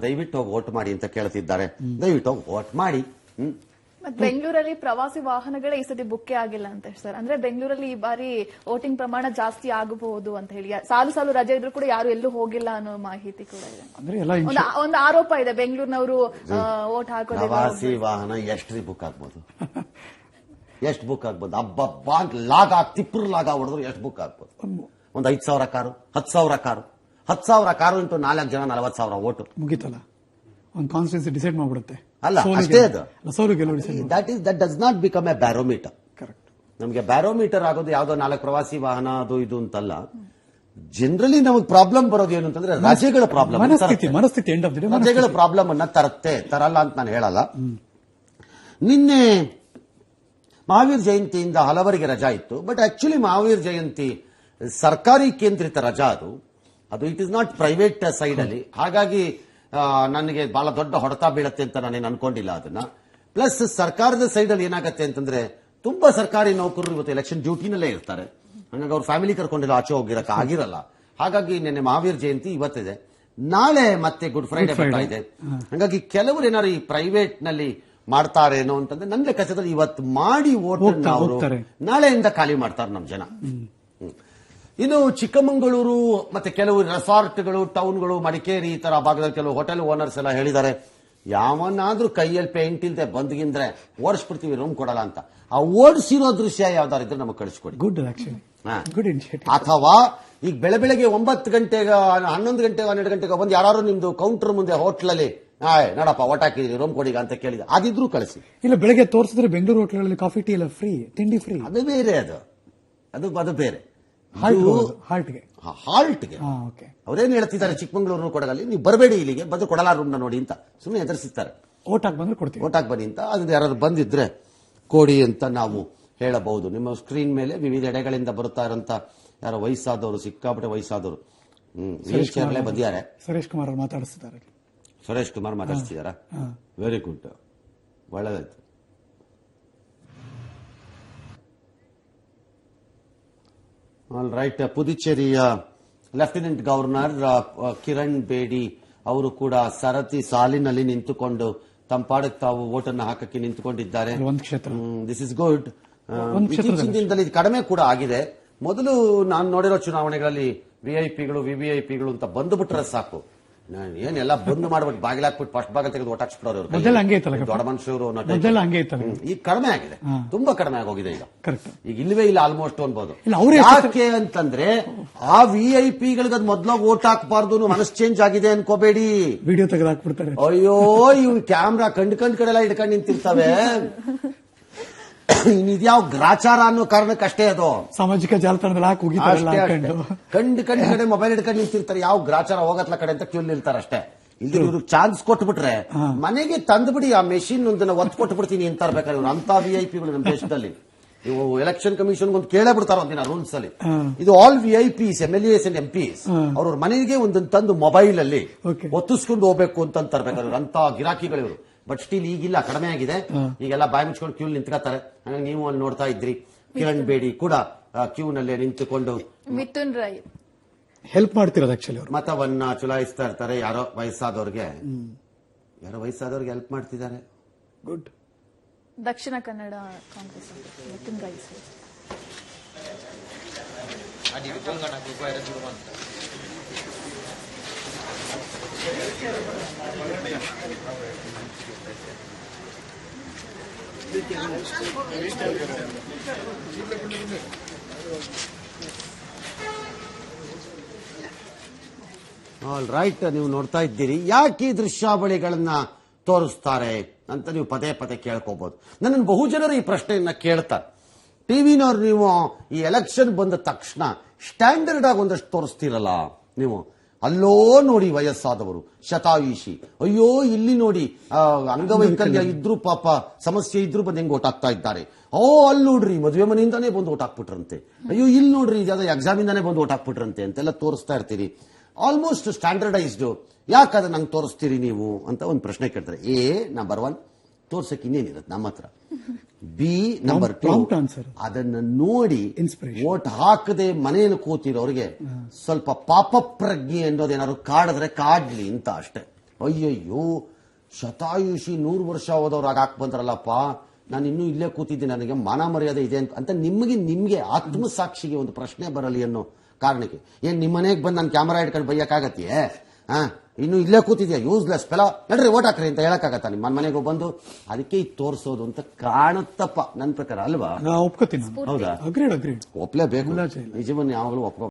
ದಯವಿಟ್ಟು ಹೋಗಿ ವೋಟ್ ಮಾಡಿ ಅಂತ ಕೇಳ್ತಿದ್ದಾರೆ. ದಯವಿಟ್ಟು ಹೋಗಿ ವೋಟ್ ಮಾಡಿ. ಬೆಂಗಳೂರಲ್ಲಿ ಪ್ರವಾಸಿ ವಾಹನಗಳೇ ಈ ಸತಿ ಬುಕ್ಕೇ ಆಗಿಲ್ಲ ಅಂತ ಸರ್. ಅಂದ್ರೆ ಬೆಂಗಳೂರಲ್ಲಿ ಈ ಬಾರಿ ವೋಟಿಂಗ್ ಪ್ರಮಾಣ ಜಾಸ್ತಿ ಆಗಬಹುದು ಅಂತ ಹೇಳಿ, ಸಾಲು ರಜೆ ಇದ್ರೂ ಕೂಡ ಯಾರು ಎಲ್ಲೂ ಹೋಗಿಲ್ಲ ಅನ್ನೋ ಮಾಹಿತಿ ಕೂಡ ಇದೆ. ಒಂದು ಆರೋಪ ಇದೆ ಬೆಂಗಳೂರಿನವರು ವೋಟ್ ಹಾಕೋದು. ಪ್ರವಾಸಿ ವಾಹನ ಎಷ್ಟು ಬುಕ್ ಆಗ್ಬೋದು? ಎಷ್ಟು ಬುಕ್ ಆಗ್ಬೋದು? ಹಬ್ಬ ಲಾಗ ತಿಪ್ಪರ್ ಲಾಗ ಹೊಡೆದ್ರು ಎಷ್ಟು ಬುಕ್ ಆಗ್ಬೋದು? ಒಂದು 5,000 ಕಾರು, 10,000 ಕಾರು, 10,000 ಕಾರು ಇಂಟು 4 ಜನ 40,000 ವೋಟು ಮುಗಿತಲ್ಲ. ಒಂದು ಕಾನ್ಸ್ಟಿಟ್ಯೂನ್ಸಿ ಡಿಸೈಡ್ ಮಾಡ್ಬಿಡುತ್ತೆ. ಅಲ್ಲ ಅಷ್ಟೇ ಅದು. That does not become A barometer. Correct. ನಮಗೆ ಬ್ಯಾರೋಮೀಟರ್ ಆಗೋದು ಯಾವ್ದೋ 4 ಪ್ರವಾಸಿ ವಾಹನ ಅದು ಇದು ಅಂತಲ್ಲ. ಜನರಲಿ ನಮಗೆ ಪ್ರಾಬ್ಲಮ್ ಬರೋದು ಏನು ಅಂತಂದ್ರೆ ರಾಜ್ಯಗಳ ಪ್ರಾಬ್ಲಮ್, ಮನಸ್ಥಿತಿ ರಾಜ್ಯಗಳ ಪ್ರಾಬ್ಲಮ್ ಅನ್ನ ತರಲ್ಲ ಅಂತ ನಾನು ಹೇಳಲ್ಲ. ನಿನ್ನೆ ಮಹಾವೀರ್ ಜಯಂತಿಯಿಂದ ಹಲವರಿಗೆ ರಜಾ ಇತ್ತು. ಬಟ್ ಆಕ್ಚುಲಿ ಮಹಾವೀರ್ ಜಯಂತಿ ಸರ್ಕಾರಿ ಕೇಂದ್ರಿತ ರಜಾ ಅದು it is not private side ಅಲ್ಲಿ. ಹಾಗಾಗಿ ನನಗೆ ಬಹಳ ದೊಡ್ಡ ಹೊಡೆತ ಬೀಳತ್ತೆ ಅಂತ ನಾನೇನು ಅನ್ಕೊಂಡಿಲ್ಲ ಅದನ್ನ. ಪ್ಲಸ್ ಸರ್ಕಾರದ ಸೈಡ್ ಅಲ್ಲಿ ಏನಾಗತ್ತೆ ಅಂತಂದ್ರೆ ತುಂಬಾ ಸರ್ಕಾರಿ ನೌಕರರು ಇವತ್ತು ಎಲೆಕ್ಷನ್ ಡ್ಯೂಟಿನಲ್ಲೇ ಇರ್ತಾರೆ. ಹಾಗಾಗಿ ಅವ್ರ ಫ್ಯಾಮಿಲಿ ಕರ್ಕೊಂಡಿಲ್ಲ, ಆಚೆ ಹೋಗಿರಕ್ಕೆ ಆಗಿರಲ್ಲ. ಹಾಗಾಗಿ ನಿನ್ನೆ ಮಹಾವೀರ್ ಜಯಂತಿ ಇವತ್ತಿದೆ, ನಾಳೆ ಮತ್ತೆ ಗುಡ್ ಫ್ರೈಡೆ ಬರ್ತಾ ಇದೆ. ಹಾಗಾಗಿ ಕೆಲವರು ಏನಾದ್ರು ಈ ಪ್ರೈವೇಟ್ ನಲ್ಲಿ ಮಾಡ್ತಾರೇನೋ ಅಂತಂದ್ರೆ ನನ್ನ ಲೆಕ್ಕಾಚಾರದಲ್ಲಿ ಇವತ್ತು ಮಾಡಿ ವೋಟ್ ಅವರು ನಾಳೆಯಿಂದ ಖಾಲಿ ಮಾಡ್ತಾರೆ ನಮ್ಮ ಜನ. ಇನ್ನು ಚಿಕ್ಕಮಗಳೂರು ಮತ್ತೆ ಕೆಲವು ರೆಸಾರ್ಟ್ಗಳು, ಟೌನ್ಗಳು, ಮಡಿಕೇರಿ ಈ ತರ ಭಾಗದಲ್ಲಿ ಕೆಲವು ಹೋಟೆಲ್ ಓನರ್ಸ್ ಎಲ್ಲ ಹೇಳಿದ್ದಾರೆ, ಯಾವನಾದ್ರೂ ಕೈಯಲ್ಲಿ ಪೇಂಟ್ ಇಲ್ದೆ ಬಂದ್ಗಿಂದ್ರೆ ಓಡಿಸ್ಬಿಡ್ತೀವಿ, ರೂಮ್ ಕೊಡಲ್ಲ ಅಂತ. ಆ ಓಡಿಸಿರೋ ದೃಶ್ಯ ಯಾವ್ದಾರಿದ್ರೆ ನಮಗೆ ಕಳಿಸ್ಕೊಡಿ. Good initiative. ಅಥವಾ ಈಗ ಬೆಳಗ್ಗೆ 9 ಗಂಟೆಗೆ 11 ಗಂಟೆಗೆ 12 ಗಂಟೆಗೆ ಬಂದು ಯಾರು ನಿಮ್ದು ಕೌಂಟರ್ ಮುಂದೆ ಹೋಟ್ಲಲ್ಲಿ ನೋಡಪ್ಪ ಓಟ್ ಹಾಕಿದ್ರಿ ರೂಮ್ ಕೊಡಿಗ ಅಂತ ಕೇಳಿದ, ಅದಿದ್ರು ಕಳಿಸಿ. ಇಲ್ಲ ಬೆಳಗ್ಗೆ ತೋರಿಸಿದ್ರೆ ಬೆಂಗಳೂರು ಹೋಟ್ಲಲ್ಲಿ ಕಾಫಿ ಟೀ ಎಲ್ಲ ಫ್ರೀ, ತಿಂಡಿ ಫ್ರೀ. ಅದು ಬೇರೆ, ಅದು ಬೇರೆ. ಹಾಲ್ಟ್ಗೆ ಅವ್ರೇನ್ ಹೇಳ್ತಿದ್ದಾರೆ ಚಿಕ್ಕಮಗಳೂರು ಕೊಡಗಲ್ಲಿ, ನೀವು ಬರಬೇಡಿ ಇಲ್ಲಿಗೆ, ಬಂದು ಕೊಡಲ ರೂಮ್ನ ನೋಡಿ ಅಂತ ಸುಮ್ಮನೆ ಎದುರಿಸಿದ್ದಾರೆ. ಓಟ್ ಹಾಕಿ ಬಂದ್ರೆ ಕೊಡ್ತೀವಿ, ಓಟ್ ಹಾಕಿ ಬನ್ನಿ ಅಂತ. ಅದು ಯಾರು ಬಂದಿದ್ರೆ ಕೊಡಿ ಅಂತ ನಾವು ಹೇಳಬಹುದು. ನಿಮ್ಮ ಸ್ಕ್ರೀನ್ ಮೇಲೆ ವಿವಿಧ ಎಡೆಗಳಿಂದ ಬರುತ್ತಾ ಇರೋಂತ ಯಾರೋ ವಯಸ್ಸಾದವರು, ಸಿಕ್ಕಾಪಟ್ಟೆ ವಯಸ್ಸಾದವರು ವೀಲ್ ಚೇರ್ಲೇ ಬಂದಿದ್ದಾರೆ. ಸುರೇಶ್ ಕುಮಾರ್ ಮಾತಾಡಿಸ್ತಿದ್ದಾರೆ. ಸುರೇಶ್ ಕುಮಾರ್ ಮಾತಾಡ್ತಿದಾರ? ವೆರಿ ಗುಡ್, ಒಳ್ಳೆದಾಯ್ತು. All right. ಪುದುಚೇರಿಯ ಲೆಫ್ಟಿನೆಂಟ್ ಗವರ್ನರ್ ಕಿರಣ್ ಬೇಡಿ ಅವರು ಕೂಡ ಸರತಿ ಸಾಲಿನಲ್ಲಿ ನಿಂತುಕೊಂಡು ತಂಪಾಡಕ್ಕೆ ತಾವು ವೋಟನ್ನು ಹಾಕಕ್ಕೆ ನಿಂತುಕೊಂಡಿದ್ದಾರೆ. This is good. ಇತ್ತೀಚಿನ ದಿನದಲ್ಲಿ ಕಡಿಮೆ ಕೂಡ ಆಗಿದೆ. ಮೊದಲು ನಾನು ನೋಡಿರೋ ಚುನಾವಣೆಗಳಲ್ಲಿ ವಿಐಪಿಗಳು, ವಿವಿಐಪಿಗಳು ಅಂತ ಬಂದುಬಿಟ್ರೆ ಸಾಕು, ಏನೆಲ್ಲ ಬಂದ್ ಮಾಡ್ಬಿಟ್ಟು ಬಾಗಿಲು ಹಾಕ್ಬಿಟ್ಟು ಫಸ್ಟ್ ಭಾಗ ತೆಗೆದು ಓಟ್ ಹಾಕ್ಸ್ಬಿಡೋರು ದೊಡ್ಡ ಮನುಷ್ಯರು. ಈಗ ಕಡಿಮೆ ಆಗಿದೆ, ತುಂಬಾ ಕಡಿಮೆ ಆಗೋಗಿದೆ. ಈಗ ಇಲ್ಲವೇ ಇಲ್ಲ ಆಲ್ಮೋಸ್ಟ್ ಅನ್ಬೋದು. ಯಾಕೆ ಅಂತಂದ್ರೆ ಆ ವಿಐಪಿಗಳಿಗೆ ಅದು ಮೊದ್ಲಾಗ ಓಟ್ ಹಾಕಬಾರ್ದು, ಮನಸ್ ಚೇಂಜ್ ಆಗಿದೆ ಅನ್ಕೋಬೇಡಿ. ವಿಡಿಯೋ ತೆಗೆದು ಹಾಕ್ಬಿಡ್ತಾರೆ. ಅಯ್ಯೋ ಇವ್ ಕ್ಯಾಮ್ರಾ ಕಂಡ್ ಕಡೆಲ್ಲ ಹಿಡ್ಕೊಂಡು ನಿಂತಿರ್ತವೆ. ಇದ್ಯಾವ ಗ್ರಾಚಾರ ಅನ್ನೋ ಕಾರಣಕ್ಕಷ್ಟೇ ಅದು. ಸಾಮಾಜಿಕ ಜಾಲತಾಣದಲ್ಲಿ ಕಂಡ್ ಕಡೆ ಮೊಬೈಲ್ ಹಿಡ್ಕೊಂಡು ನಿಂತಿರ್ತಾರೆ. ಯಾವ ಗ್ರಾಚಾರ ಹೋಗತ್ಲ ಕಡೆ ಅಂತ ಕ್ಯೂ ನಿಲ್ತಾರೆ ಅಷ್ಟೇ. ಇಲ್ಲಿ ಇವ್ರಿಗೆ ಚಾನ್ಸ್ ಕೊಟ್ಬಿಟ್ರೆ ಮನೆಗೆ ತಂದ್ಬಿಡಿ, ಆ ಮೆಷಿನ್ ಒಂದನ್ನ ಒತ್ತು ಕೊಟ್ಬಿಡ್ತೀನಿ ಅಂತ ಬೇಕಾದ್ರೆ ಇವ್ರು ಅಂತ ವಿಐಪಿಗಳು ನಮ್ಮ ದೇಶದಲ್ಲಿ. ನೀವು ಎಲೆಕ್ಷನ್ ಕಮಿಷನ್ ಒಂದು ಕೇಳೇ ಬಿಡ್ತಾರ ಒಂದಿನ ರೂಲ್ಸ್ ಅಲ್ಲಿ. ಇದು ಆಲ್ ವಿಐಪಿಸ್, MLAs ಅಂಡ್ MPs ಅವ್ರ ಮನೆಗೆ ಒಂದೊಂದು ತಂದು ಮೊಬೈಲ್ ಅಲ್ಲಿ ಒತ್ತಿಸ್ಕೊಂಡು ಹೋಗ್ಬೇಕು ಅಂತ ತರಬೇಕಾದ್ರೆ ಅಂತ ಗಿರಾಕಿಗಳು ಇವರು. ಬಟ್ ಸ್ಟಿಲ್ ಈಗಿಲ್ಲ, ಕಡಿಮೆ ಆಗಿದೆ. ಈಗೆಲ್ಲ ಬಾಯಿ ಮುಚ್ಕೊಂಡು ಕ್ಯೂ ನಿಂತ್ಕೋತಾರೆ. ಹಾಗಾಗಿ ನೀವು ಅಲ್ಲಿ ನೋಡ್ತಾ ಇದ್ರಿ, ಕಿರಣ್ ಬೇಡಿ ಕೂಡ ಕ್ಯೂ ನಲ್ಲೇ ನಿಂತುಕೊಂಡು ಮಿಥುನ್ ರೈ ಹೆಲ್ಪ್ ಮಾಡ್ತಿರೋದು. ಆಕ್ಚುಲಿ ಅವರು ಮತವನ್ನ ಚಲಾಯಿಸ್ತಾ ಇರ್ತಾರೆ. ಯಾರೋ ವಯಸ್ಸಾದವ್ರಿಗೆ ಹೆಲ್ಪ್ ಮಾಡ್ತಿದ್ದಾರೆ. Good. Dakshina Kannada Congress Mithun Rai all right. ನೀವು ನೋಡ್ತಾ ಇದ್ದೀರಿ, ಯಾಕೆ ಈ ದೃಶ್ಯಾವಳಿಗಳನ್ನ ತೋರಿಸ್ತಾರೆ ಅಂತ ನೀವು ಪದೇ ಪದೇ ಕೇಳ್ಕೋಬಹುದು. ನನ್ನನ್ನು ಬಹು ಜನರು ಈ ಪ್ರಶ್ನೆಯನ್ನ ಕೇಳ್ತಾರೆ. ಟಿವಿನವ್ರು ನೀವು ಈ ಎಲೆಕ್ಷನ್ ಬಂದ ತಕ್ಷಣ ಸ್ಟ್ಯಾಂಡರ್ಡ್ ಆಗಿ ಒಂದಷ್ಟು ತೋರಿಸ್ತೀರಲ್ಲ ನೀವು. ಅಲ್ಲೋ ನೋಡಿ ವಯಸ್ಸಾದವರು, ಶತಾಯುಷಿ, ಅಯ್ಯೋ ಇಲ್ಲಿ ನೋಡಿ ಅಂಗವೈಕಲ್ಯ ಇದ್ರು, ಪಾಪ ಸಮಸ್ಯೆ ಇದ್ರು ಬಂದು ಹೆಂಗ್ ಓಟ್ ಹಾಕ್ತಾ ಇದ್ದಾರೆ. ಅಲ್ಲಿ ನೋಡ್ರಿ ಮದುವೆ ಮನೆಯಿಂದಾನೇ ಬಂದು ಓಟ್ ಹಾಕ್ಬಿಟ್ರಂತೆ, ಅಯ್ಯೋ ಇಲ್ಲಿ ನೋಡ್ರಿ ಯಾವ್ದೋ ಎಕ್ಸಾಮ್ ಇಂದಾನೇ ಬಂದು ಓಟ್ ಹಾಕ್ಬಿಟ್ರಂತೆ ಅಂತೆಲ್ಲ ತೋರಿಸ್ತಾ ಇರ್ತೀರಿ. Almost standardised. ಯಾಕದ ನಂಗೆ ತೋರಿಸ್ತೀರಿ ನೀವು ಅಂತ ಒಂದು ಪ್ರಶ್ನೆ ಕೇಳ್ತಾರೆ. ನಂಬರ್ 1 ತೋರ್ಸಕ್ ಇನ್ನೇನಿರುತ್ತೆ ನಮ್ಮ ಹತ್ರ. ಬಿ ನಂಬರ್ 2 ಅದನ್ನ ನೋಡಿ ವೋಟ್ ಹಾಕದೆ ಮನೆಯಲ್ಲಿ ಕೂತಿರೋರಿಗೆ ಸ್ವಲ್ಪ ಪಾಪ ಪ್ರಜ್ಞೆ ಅನ್ನೋದೇನಾದ್ರು ಕಾಡಿದ್ರೆ ಕಾಡ್ಲಿ ಅಂತ ಅಷ್ಟೇ. ಅಯ್ಯಯ್ಯೋ ಶತಾಯುಷಿ 100 ವರ್ಷ ಹೋದವ್ರು ಹಾಕ್ ಬಂದ್ರಲ್ಲಪ್ಪ, ನಾನು ಇನ್ನೂ ಇಲ್ಲೇ ಕೂತಿದ್ದೀನಿ, ನನಗೆ ಮಾನ ಮರ್ಯಾದೆ ಇದೆ ಅಂತ ನಿಮ್ಗೆ ಆತ್ಮಸಾಕ್ಷಿಗೆ ಒಂದು ಪ್ರಶ್ನೆ ಬರಲಿ ಅನ್ನೋ ಕಾರಣಕ್ಕೆ ಏನ್ ನಿಮ್ಮ ಮನೆಗೆ ಬಂದು ನಾನು ಕ್ಯಾಮರಾ ಇಟ್ಕೊಂಡು ಬೈಯಕ್ಕಾಗತ್ತೆಯೇ? ಇನ್ನು ಇಲ್ಲೇ ಕೂತಿದ್ಯಾ ಯೂಸ್ಲೆಸ್ ಫೆಲೋ, ನಡ್ರಿ ಓಟ್ ಹಾಕ್ರಿ ಅಂತ ಹೇಳಕ್ಕಾಗತ್ತಾ ನಿಮ್ಮ ಮನೆಗೆ ಬಂದು? ಅದಕ್ಕೆ ಇದು ತೋರಿಸೋದು ಅಂತ ಕಾಣುತ್ತಪ್ಪ ನನ್ನ ಪ್ರಕಾರ, ಅಲ್ವಾ? ಒಪ್ಕೋತೀನಿ. ಹೌದಾ? ಅಗ್ರೀಡ್ ಒಪ್ಲೇಬೇಕು, ಮುಲಾಜೆ ಇಲ್ಲ. ನಿಜವನ್ನ ಯಾವಾಗಲೂ ಒಪ್ಕೋ